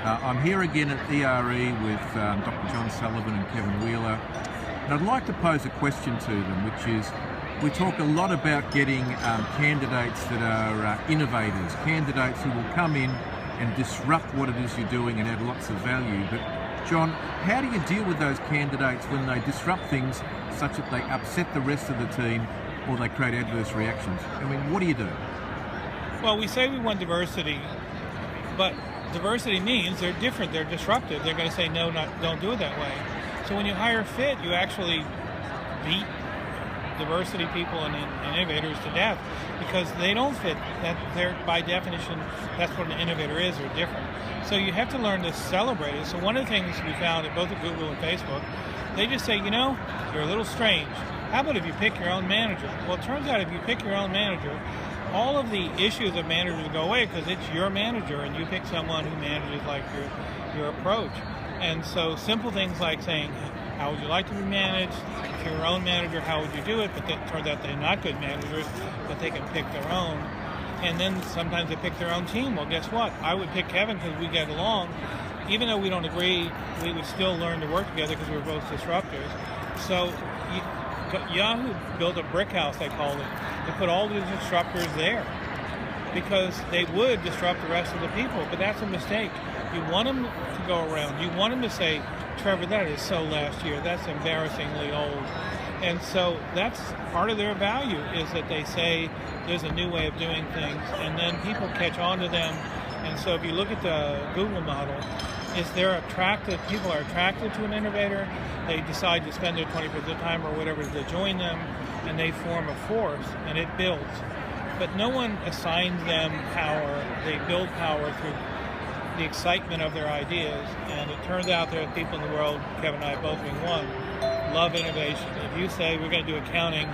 I'm here again at ERE with Dr. John Sullivan and Kevin Wheeler, and I'd like to pose a question to them, which is, we talk a lot about getting candidates that are innovators, candidates who will come in and disrupt what it is you're doing and add lots of value. But John, how do you deal with those candidates when they disrupt things such that they upset the rest of the team or they create adverse reactions? I mean, what do you do? Well, we say we want diversity, but diversity means they're different, they're disruptive. They're going to say, no, don't do it that way. So when you hire fit, you actually beat diversity people and innovators to death because they don't fit. That they're, by definition, that's what an innovator is. They're different. So you have to learn to celebrate it. So one of the things we found at both at Google and Facebook, they just say, you know, you're a little strange. How about if you pick your own manager? Well, it turns out if you pick your own manager, all of the issues of managers go away because it's your manager and you pick someone who manages like your approach. And so simple things like saying, how would you like to be managed? If you're your own manager, how would you do it? But it turns out they're not good managers, but they can pick their own. And then sometimes they pick their own team. Well, guess what? I would pick Kevin because we get along. Even though we don't agree, we would still learn to work together because we're both disruptors. So Yahoo built a brick house, they called it. They put all the disruptors there because they would disrupt the rest of the people. But that's a mistake. You want them to go around. You want them to say, Trevor, that is so last year. That's embarrassingly old. And so that's part of their value is that they say there's a new way of doing things, and then people catch on to them. And so if you look at the Google model, is they're attracted, people are attracted to an innovator, they decide to spend their 20% of the time or whatever to join them, and they form a force, and it builds. But no one assigns them power. They build power through the excitement of their ideas, and it turns out there are people in the world, Kevin and I both being one, love innovation. If you say we're going to do accounting,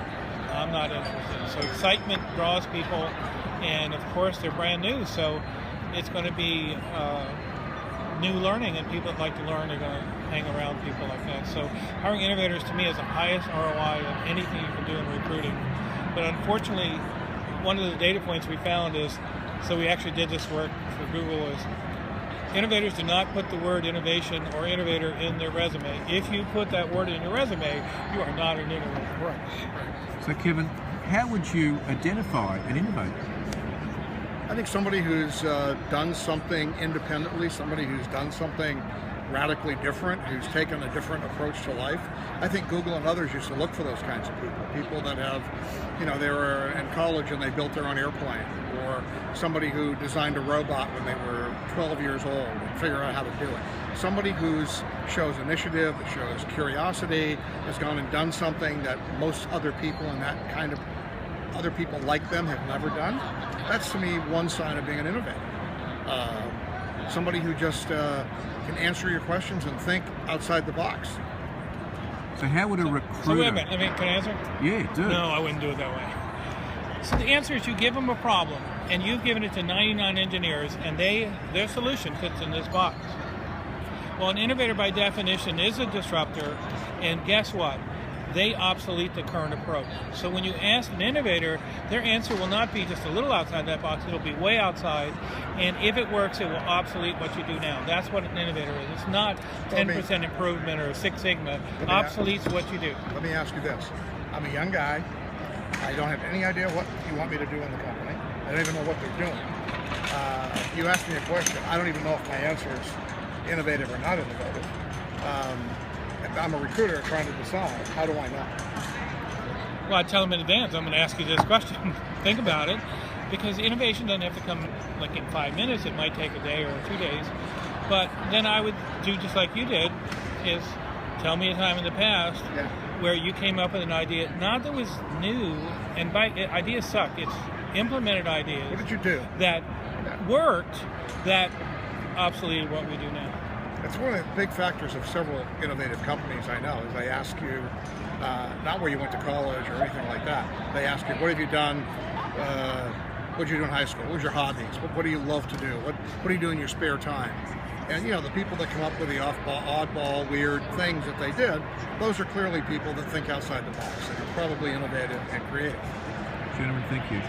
I'm not interested. So excitement draws people, and of course they're brand new, so it's going to be new learning, and people that like to learn are going to hang around people like that. So hiring innovators to me is the highest ROI of anything you can do in recruiting. But unfortunately, one of the data points we found is, so we actually did this work for Google, is innovators do not put the word innovation or innovator in their resume. If you put that word in your resume, you are not an innovator. Right. So Kevin, how would you identify an innovator? I think somebody who's done something independently, somebody who's done something radically different, who's taken a different approach to life. I think Google and others used to look for those kinds of people. People that have, you know, they were in college and they built their own airplane, or somebody who designed a robot when they were 12 years old and figure out how to do it. Somebody who shows initiative, that shows curiosity, has gone and done something that most other people in that kind of, other people like them have never done. That's to me one sign of being an innovator. Somebody who just can answer your questions and think outside the box. So how would a recruiter... So wait a minute, can I answer? Yeah, do. No, I wouldn't do it that way. So the answer is you give them a problem, and you've given it to 99 engineers, and their solution fits in this box. Well, an innovator by definition is a disruptor, and guess what? They obsolete the current approach. So when you ask an innovator, their answer will not be just a little outside that box, it'll be way outside, and if it works, it will obsolete what you do now. That's what an innovator is. It's not 10% improvement or Six Sigma. Obsoletes what you do. Let me ask you this. I'm a young guy. I don't have any idea what you want me to do in the company. I don't even know what they're doing. You asked me a question. I don't even know if my answer is innovative or not innovative. I'm a recruiter trying to decide. How do I know? Well, I tell them in advance, I'm going to ask you this question. Think about it, because innovation doesn't have to come like in 5 minutes. It might take a day or 2 days. But then I would do just like you did, is tell me a time in the past where you came up with an idea, not that was new, and by ideas suck. It's implemented ideas. What did you do? That worked, that obsoleted what we do now. It's one of the big factors of several innovative companies I know, is they ask you, not where you went to college or anything like that, they ask you, what have you done, what did you do in high school, what was your hobbies, what do you love to do, what do you do in your spare time? And you know, the people that come up with the oddball, weird things that they did, those are clearly people that think outside the box and are probably innovative and creative. Gentlemen, thank you.